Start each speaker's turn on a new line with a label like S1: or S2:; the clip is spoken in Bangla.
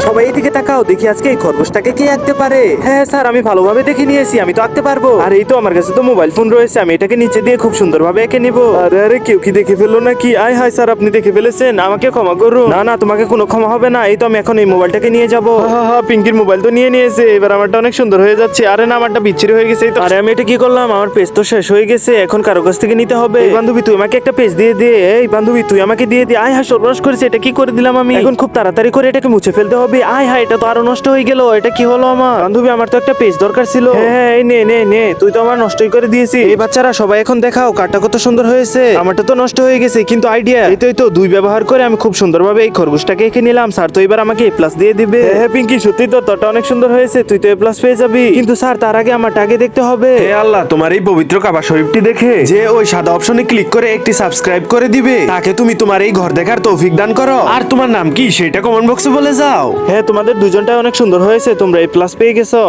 S1: সবাই এদিকে তাকাও, দেখি আজকে এই খরগোশটাকে কে আঁকতে পারে। হ্যাঁ স্যার, আমি ভালোভাবে দেখে নিয়েছি, আমি তো আঁকতে পারবো। আর এই তো আমার কাছে তো মোবাইল ফোন রয়েছে, আমি এটাকে নিচে দিয়ে খুব সুন্দরভাবে এঁকে নিবো। আরে আরে, কেউ কি দেখে ফেললো নাকি? আয় হায় স্যার, আপনি দেখে ফেলেছেন, আমাকে ক্ষমা করুন। না না, তোমাকে কোনো ক্ষমা হবে না। এই তো আমি এখন এই মোবাইলটাকে নিয়ে যাবো। পিঙ্কির মোবাইল তো নিয়ে নিয়েছে, এবার আমারটা অনেক সুন্দর হয়ে যাচ্ছে। আরে না, আমারটা বিচ্ছিরি হয়ে গেছে। এই তো, আরে আমি এটা কি করলাম? আমার পেজ তো শেষ হয়ে গেছে, এখন কারো কাছ থেকে নিতে হবে। এই বান্ধবী, তুই আমাকে একটা পেজ দিয়ে দে। এই বান্ধবী, তুই আমাকে দিয়ে দে। আয় হায়, সর্বনাশ করেছে, এটা কি করে দিলাম আমি। এখন খুব তাড়াতাড়ি করে এটাকে মুছে ফেলতে হবে। আয় হায়, এটা তো আরো নষ্ট হয়ে গেল। এটা কি হলো আমার? বান্ধবী, আমার তো একটা পেজ দরকার ছিল। হ্যাঁ, এই নে নে নে, তুই তো আমার নষ্টই করে দিয়েছিস। এই বাচ্চারা সবাই এখন দেখাও কারটা কত সুন্দর হয়েছে। আমারটা তো নষ্ট হয়ে গেছে, কিন্তু আইডিয়া, এই তো দুই ব্যবহার করে আমি খুব সুন্দরভাবে এই খরগোশটাকে এঁকে নিলাম। স্যার তো এবার আমাকে A+ দিয়ে দিবে। হ্যাঁ পিঙ্কি, সত্যি তো তোরটা অনেক সুন্দর হয়েছে, তুই তো A+ পেয়ে যাবি। কিন্তু স্যার, তার আগে আমারটা আগে দেখতে হবে। হে আল্লাহ, তোমার এই পবিত্র কাবা শরীফটি দেখে যে ওই সাদা অপশনে ক্লিক করে একটি সাবস্ক্রাইব করে দিবে, তাকে তুমি তোমার এই ঘর দেখার তৌফিক দান করো। আর তোমার নাম কি সেটা কমেন্ট বক্সে বলে যাও। হ্যাঁ, তোমাদের দুজনটাই অনেক সুন্দর হয়েছে, তোমরা A+ পেয়ে গেছো।